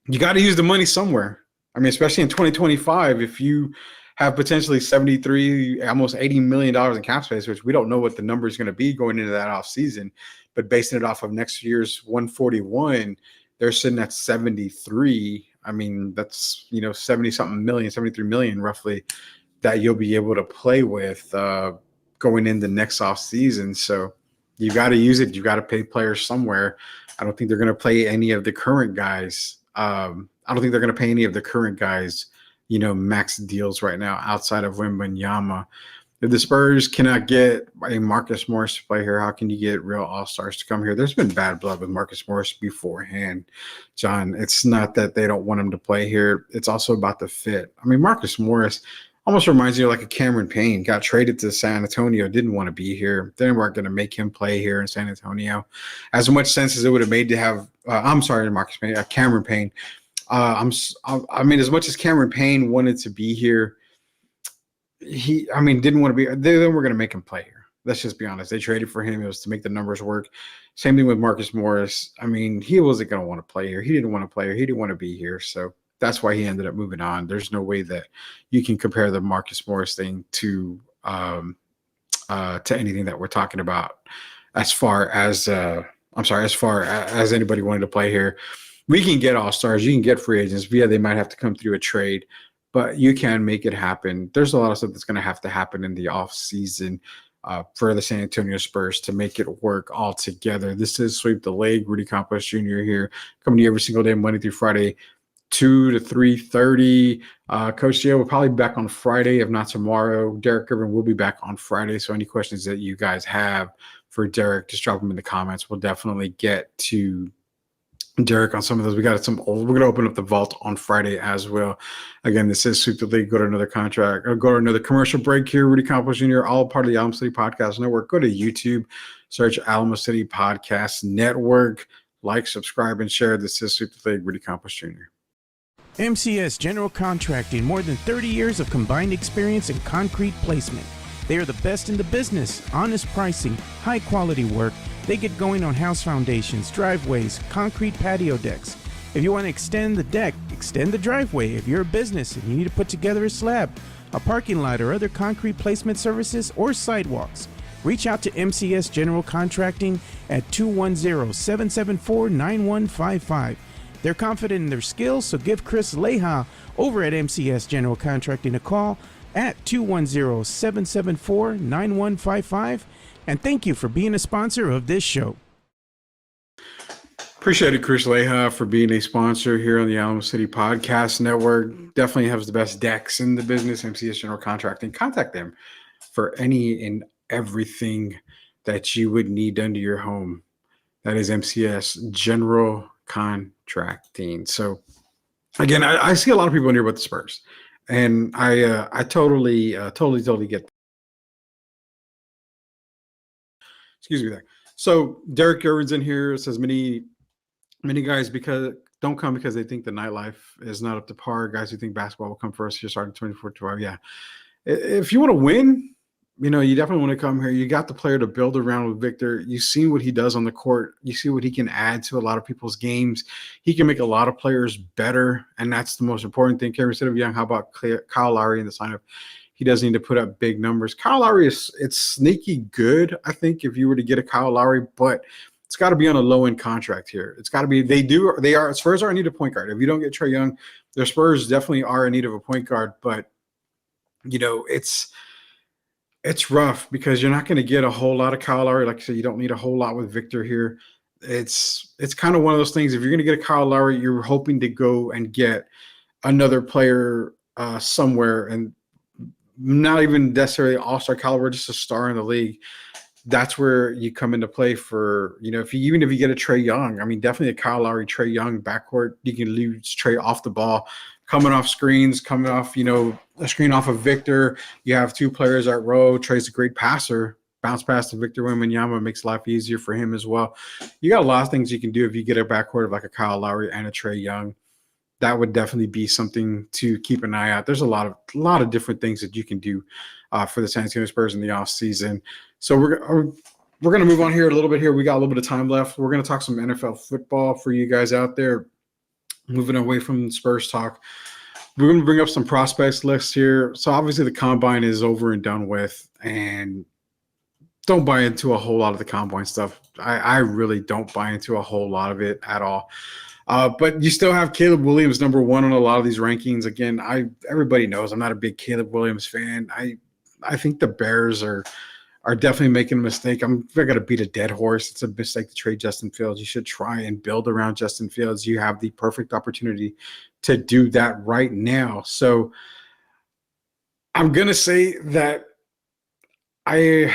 you got to use the money somewhere. I mean, especially in 2025, if you have potentially $73, almost $80 million in cap space, which we don't know what the number is going to be going into that offseason, but basing it off of next year's 141, they're sitting at 73. I mean, that's, 70-something million, 73 million roughly that you'll be able to play with going into next offseason. So you got to use it. You got to pay players somewhere. I don't think they're going to play any of the current guys. I don't think they're going to pay any of the current guys, max deals right now outside of Wembanyama. If the Spurs cannot get a Marcus Morris to play here, how can you get real all-stars to come here? There's been bad blood with Marcus Morris beforehand, John. It's not that they don't want him to play here. It's also about the fit. I mean, Marcus Morris almost reminds you of like a Cameron Payne. Got traded to San Antonio, didn't want to be here. They weren't going to make him play here in San Antonio. As much sense as it would have made to have Marcus Payne, Cameron Payne. I mean, as much as Cameron Payne wanted to be here, didn't want to be. They were going to make him play here. Let's just be honest. They traded for him. It was to make the numbers work. Same thing with Marcus Morris. I mean, he wasn't going to want to play here. He didn't want to play here. He didn't want to be here. So that's why he ended up moving on. There's no way that you can compare the Marcus Morris thing to anything that we're talking about as far as anybody wanting to play here. We can get all-stars. You can get free agents. Yeah, they might have to come through a trade, but you can make it happen. There's a lot of stuff that's going to have to happen in the offseason for the San Antonio Spurs to make it work all together. This is Sweep the Leg. Rudy Campos Jr. here, coming to you every single day, Monday through Friday, 2 to 3:30. Coach J will probably be back on Friday, if not tomorrow. Derek Irvin will be back on Friday. So any questions that you guys have for Derek, just drop them in the comments. We'll definitely get to Derek on some of those. We're going to open up the vault on Friday as well. Again, this is Sweep the League. Go to another commercial break here. Rudy Campos Jr., all part of the Alamo City Podcast Network. Go to YouTube, search Alamo City Podcast Network. Like, subscribe, and share. This is Sweep the League. Rudy Campos Jr. MCS General Contracting, more than 30 years of combined experience in concrete placement. They are the best in the business. Honest pricing, high quality work. They get going on house foundations, driveways, concrete patio decks. If you want to extend the deck, extend the driveway. If you're a business and you need to put together a slab, a parking lot, or other concrete placement services or sidewalks, reach out to MCS General Contracting at 210-774-9155. They're confident in their skills, so give Chris Leha over at MCS General Contracting a call at 210-774-9155. And thank you for being a sponsor of this show. Appreciate it, Chris Leha, for being a sponsor here on the Alamo City Podcast Network. Definitely has the best decks in the business, MCS General Contracting. Contact them for any and everything that you would need done to your home. That is MCS General Contracting. So, again, I see a lot of people in here about the Spurs, and I totally get that. Excuse me there. So Derek Irvin's in here. It says many guys don't come because they think the nightlife is not up to par. Guys who think basketball will come first here starting 24-12. Yeah. If you want to win, you definitely want to come here. You got the player to build around with Victor. You've seen what he does on the court. You see what he can add to a lot of people's games. He can make a lot of players better, and that's the most important thing. Instead of Young, how about Kyle Lowry in the sign of He doesn't need to put up big numbers. Kyle Lowry it's sneaky good, I think, if you were to get a Kyle Lowry, but it's got to be on a low-end contract here. It's got to be Spurs are in need of a point guard. If you don't get Trae Young, their Spurs definitely are in need of a point guard, but it's rough because you're not going to get a whole lot of Kyle Lowry. Like I said, you don't need a whole lot with Victor here. It's kind of one of those things. If you're going to get a Kyle Lowry, you're hoping to go and get another player somewhere, and not even necessarily all-star caliber, just a star in the league. That's where you come into play for, if you get a Trae Young, I mean, definitely a Kyle Lowry, Trae Young backcourt. You can lose Trae off the ball, coming off screens, coming off, a screen off of Victor. You have two players at row. Trae's a great passer. Bounce pass to Victor Wembanyama makes life easier for him as well. You got a lot of things you can do if you get a backcourt of like a Kyle Lowry and a Trae Young. That would definitely be something to keep an eye out. There's a lot of different things that you can do for the San Antonio Spurs in the offseason. So we're going to move on here a little bit here. We got a little bit of time left. We're going to talk some NFL football for you guys out there. Moving away from Spurs talk, we're going to bring up some prospects lists here. So obviously the combine is over and done with, and don't buy into a whole lot of the combine stuff. I really don't buy into a whole lot of it at all. But you still have Caleb Williams number one on a lot of these rankings. Again, everybody knows I'm not a big Caleb Williams fan. I think the Bears are definitely making a mistake. They're going to beat a dead horse. It's a mistake to trade Justin Fields. You should try and build around Justin Fields. You have the perfect opportunity to do that right now. So I'm going to say that I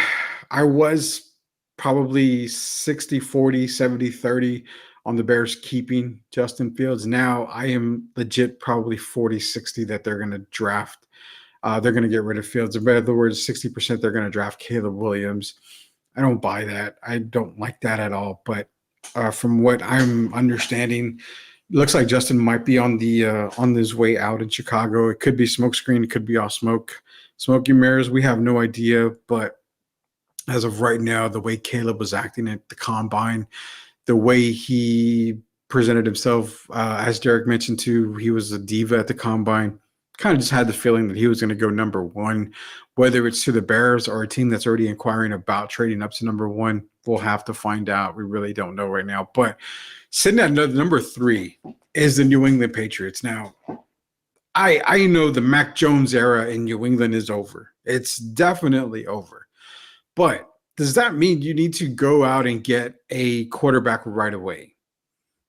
was probably 60-40, 70-30 on the Bears keeping Justin Fields. Now I am legit probably 40-60 that they're going to draft. They're going to get rid of Fields. In other words, 60% they're going to draft Caleb Williams. I don't buy that. I don't like that at all. But from what I'm understanding, it looks like Justin might be on his way out in Chicago. It could be smokescreen. It could be all smoky mirrors. We have no idea. But as of right now, the way Caleb was acting at the combine, the way he presented himself, as Derek mentioned too, he was a diva at the combine. Kind of just had the feeling that he was going to go number one, whether it's to the Bears or a team that's already inquiring about trading up to number one. We'll have to find out. We really don't know right now. But sitting at number 3 is the New England Patriots. Now, I know the Mac Jones era in New England is over. It's definitely over. But does that mean you need to go out and get a quarterback right away?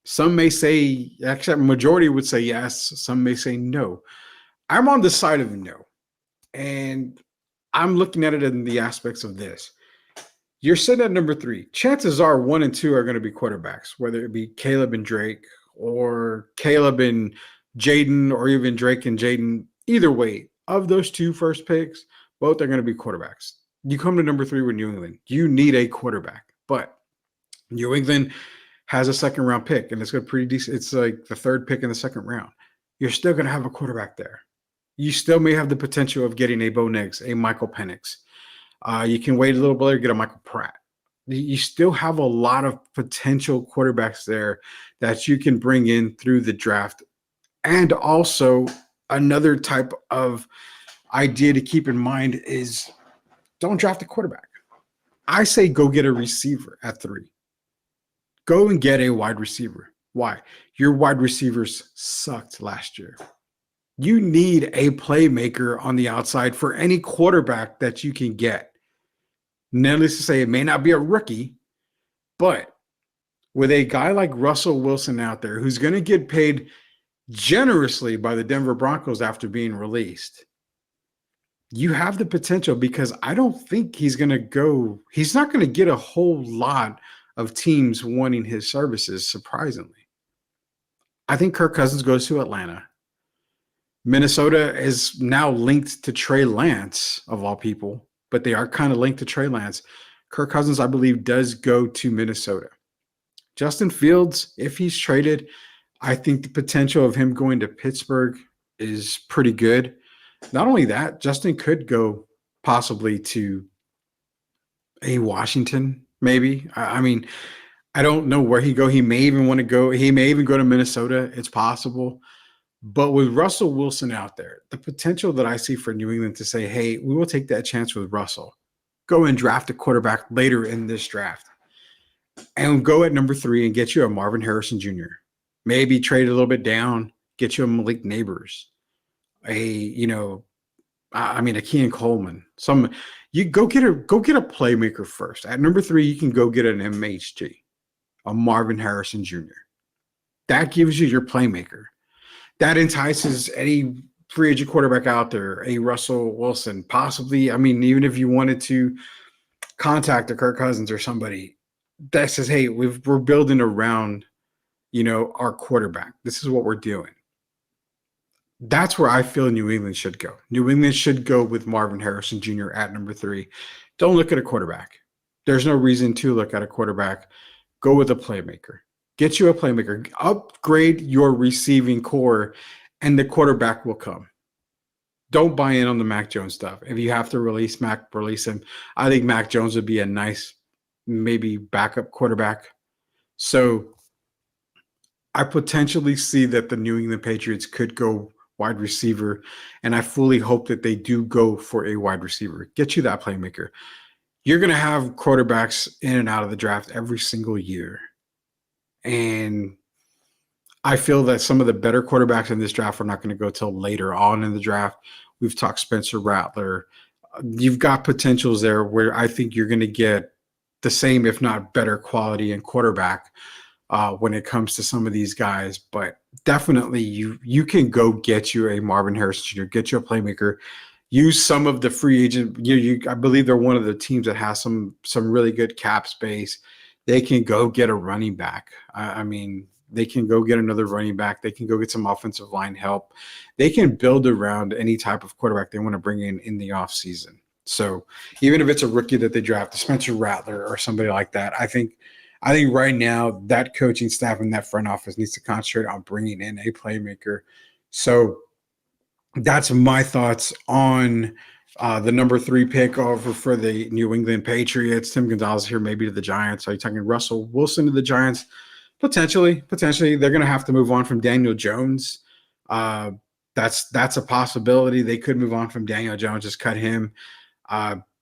Some may say, actually, majority would say yes. Some may say no. I'm on the side of no. And I'm looking at it in the aspects of this. You're sitting at number 3. Chances are 1 and 2 are going to be quarterbacks, whether it be Caleb and Drake or Caleb and Jaden or even Drake and Jaden. Either way, of those 2 first picks, both are going to be quarterbacks. You come to number 3 with New England. You need a quarterback. But New England has a second-round pick, and it's got pretty decent. It's like the 3rd pick in the 2nd round. You're still going to have a quarterback there. You still may have the potential of getting a Bo Nix, a Michael Penix. You can wait a little bit later, get a Michael Pratt. You still have a lot of potential quarterbacks there that you can bring in through the draft. And also another type of idea to keep in mind is don't draft a quarterback. I say go get a receiver at 3. Go and get a wide receiver. Why? Your wide receivers sucked last year. You need a playmaker on the outside for any quarterback that you can get. Needless to say, it may not be a rookie, but with a guy like Russell Wilson out there who's going to get paid generously by the Denver Broncos after being released, you have the potential, because I don't think he's not going to get a whole lot of teams wanting his services, surprisingly. I think Kirk Cousins goes to Atlanta. Minnesota is now linked to Trey Lance, of all people, but they are kind of linked to Trey Lance. Kirk Cousins, I believe, does go to Minnesota. Justin Fields, if he's traded, I think the potential of him going to Pittsburgh is pretty good. Not only that, Justin could go possibly to a Washington, maybe. I mean, I don't know where he go. He may even want to go. He may even go to Minnesota. It's possible. But with Russell Wilson out there, the potential that I see for New England to say, hey, we will take that chance with Russell. Go and draft a quarterback later in this draft. And go at number 3 and get you a Marvin Harrison Jr. Maybe trade a little bit down, get you a Malik Neighbors, a Keenan Coleman. You go get a playmaker first. At number 3, you can go get an MHG, a Marvin Harrison Jr. That gives you your playmaker. That entices any free agent quarterback out there, a Russell Wilson, possibly. I mean, even if you wanted to contact a Kirk Cousins or somebody that says, hey, we're building around, our quarterback. This is what we're doing. That's where I feel New England should go. New England should go with Marvin Harrison Jr. at number 3. Don't look at a quarterback. There's no reason to look at a quarterback. Go with a playmaker. Get you a playmaker. Upgrade your receiving core, and the quarterback will come. Don't buy in on the Mac Jones stuff. If you have to release Mac, release him. I think Mac Jones would be a nice, maybe backup quarterback. So I potentially see that the New England Patriots could go wide receiver, and I fully hope that they do go for a wide receiver. Get you that playmaker. You're going to have quarterbacks in and out of the draft every single year. And I feel that some of the better quarterbacks in this draft are not going to go till later on in the draft. We've talked Spencer Rattler. You've got potentials there where I think you're going to get the same, if not better quality in quarterback when it comes to some of these guys. But definitely you can go get you a Marvin Harrison Jr., get you a playmaker, use some of the free agent. I believe they're one of the teams that has some really good cap space. They can go get a running back. They can go get another running back. They can go get some offensive line help. They can build around any type of quarterback they want to bring in the offseason. So even if it's a rookie that they draft, Spencer Rattler or somebody like that, I think right now that coaching staff and that front office needs to concentrate on bringing in a playmaker. So that's my thoughts on the number 3 pick over for the New England Patriots. Tim Gonzalez here, maybe to the Giants. Are you talking Russell Wilson to the Giants? Potentially. They're going to have to move on from Daniel Jones. That's a possibility. They could move on from Daniel Jones, just cut him,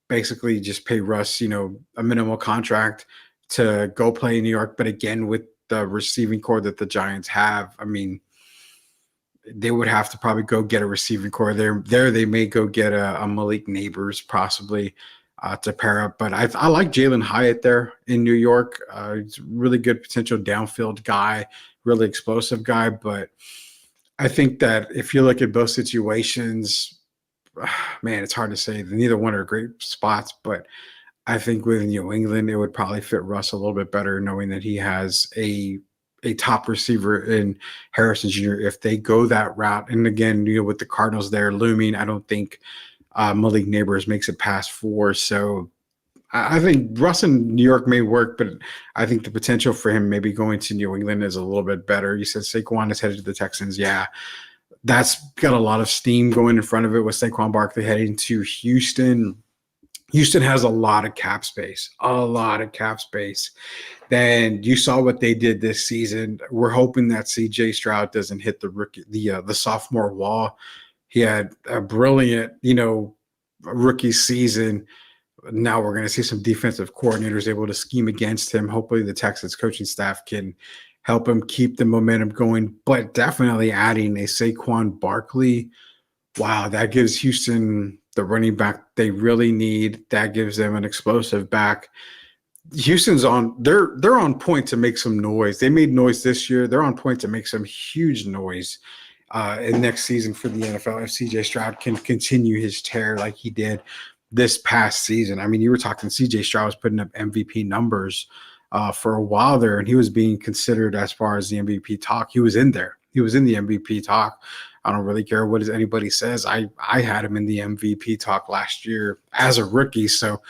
basically just pay Russ, a minimal contract to go play in New York. But again, with the receiving core that the Giants have, they would have to probably go get a receiving core there. They may go get a Malik Neighbors possibly to pair up. But I like Jalen Hyatt there in New York. He's a really good potential downfield guy, really explosive guy. But I think that if you look at both situations, man, it's hard to say. Neither one are great spots. But I think with New England, it would probably fit Russ a little bit better, knowing that he has a top receiver in Harrison Jr. if they go that route. And again, with the Cardinals there looming, I don't think Malik Neighbors makes it past 4. So I think Russ in New York may work, but I think the potential for him maybe going to New England is a little bit better. You said Saquon is headed to the Texans. Yeah, that's got a lot of steam going in front of it with Saquon Barkley heading to Houston. Houston has a lot of cap space. Then you saw what they did this season. We're hoping that CJ Stroud doesn't hit the sophomore wall. He had a brilliant, rookie season. Now we're going to see some defensive coordinators able to scheme against him. Hopefully the Texans coaching staff can help him keep the momentum going. But definitely adding a Saquon Barkley, wow, that gives Houston the running back they really need. That gives them an explosive back. Houston's they're on point to make some noise. They made noise this year. They're on point to make some huge noise in next season for the NFL if CJ Stroud can continue his tear like he did this past season. You were talking CJ Stroud was putting up MVP numbers for a while there, and he was being considered as far as the MVP talk. He was in there. He was in the MVP talk. I don't really care what anybody says. I had him in the MVP talk last year as a rookie. So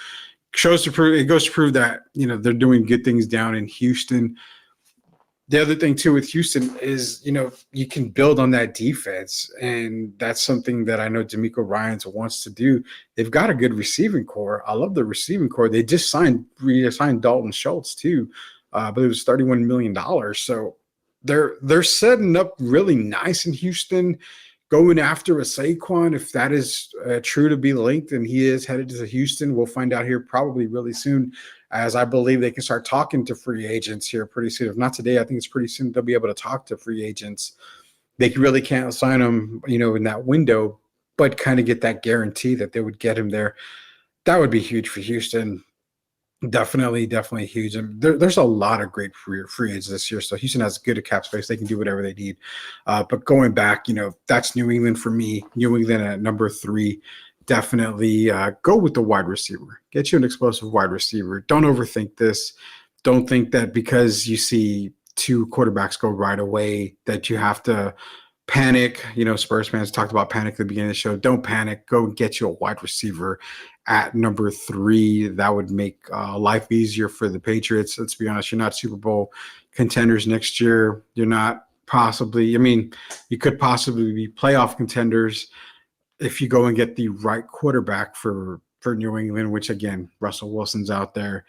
it goes to prove that, they're doing good things down in Houston. The other thing too with Houston is, you can build on that defense, and that's something that I know DeMeco Ryans wants to do. They've got a good receiving core. I love the receiving core. They just signed Dalton Schultz too. I believe it was $31 million. So they're setting up really nice in Houston, going after a Saquon. If that is true to be linked, and he is headed to Houston, we'll find out here probably really soon, as I believe they can start talking to free agents here pretty soon. If not today, I think it's pretty soon they'll be able to talk to free agents. They really can't sign them, in that window, but kind of get that guarantee that they would get him there. That would be huge for Houston. Definitely huge. And there's a lot of great free agents this year. So Houston has good cap space. They can do whatever they need. But going back, that's New England for me. New England at number 3. Definitely go with the wide receiver. Get you an explosive wide receiver. Don't overthink this. Don't think that because you see 2 quarterbacks go right away that you have to panic. Spurs fans talked about panic at the beginning of the show. Don't panic. Go and get you a wide receiver at number 3. That would make life easier for the Patriots. Let's be honest. You're not Super Bowl contenders next year. You're not you could possibly be playoff contenders if you go and get the right quarterback for New England, which, again, Russell Wilson's out there.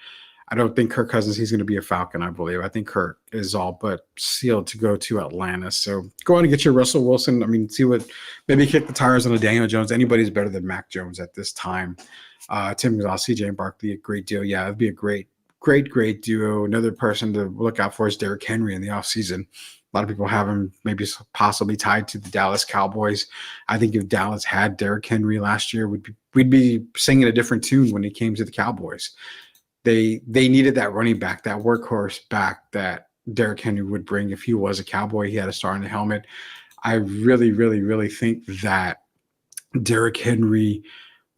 I don't think Kirk Cousins, he's going to be a Falcon, I believe. I think Kirk is all but sealed to go to Atlanta. So go on and get your Russell Wilson. Maybe kick the tires on a Daniel Jones. Anybody's better than Mac Jones at this time. Tim Gonzalez, CJ Barkley, a great deal. Yeah, it'd be a great duo. Another person to look out for is Derrick Henry in the offseason. A lot of people have him maybe possibly tied to the Dallas Cowboys. I think if Dallas had Derrick Henry last year, we'd be singing a different tune when it came to the Cowboys. They needed that running back, that workhorse back that Derrick Henry would bring if he was a Cowboy. He had a star in the helmet. I really think that Derrick Henry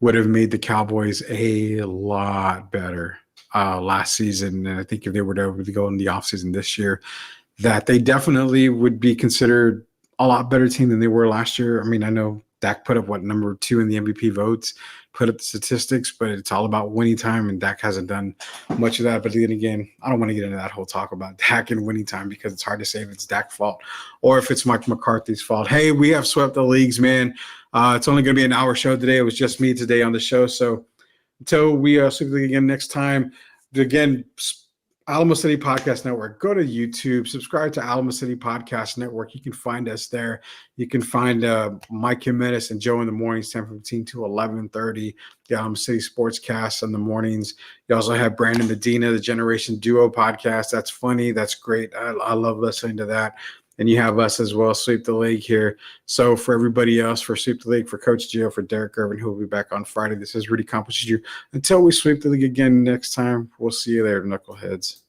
would have made the Cowboys a lot better last season. And I think if they were to go in the offseason this year, that they definitely would be considered a lot better team than they were last year. I know Dak put up number 2 in the MVP votes, put up the statistics, but it's all about winning time, and Dak hasn't done much of that. But then again, I don't want to get into that whole talk about Dak and winning time because it's hard to say if it's Dak's fault or if it's Mike McCarthy's fault. Hey, we have swept the leagues, man. It's only going to be an hour show today. It was just me today on the show. So until we speak again next time, again, Alamo City Podcast Network. Go to YouTube, subscribe to Alamo City Podcast Network. You can find us there. You can find Mike Jimenez and Joe in the mornings, 10:15 to 11:30. The Alamo City Sportscast in the mornings. You also have Brandon Medina, the Generation Duo podcast. That's funny. That's great. I love listening to that. And you have us as well, Sweep the League here. So for everybody else, for Sweep the League, for Coach Gio, for Derek Irvin, who will be back on Friday, this is Rudy Campos. Until we sweep the league again next time, we'll see you there, knuckleheads.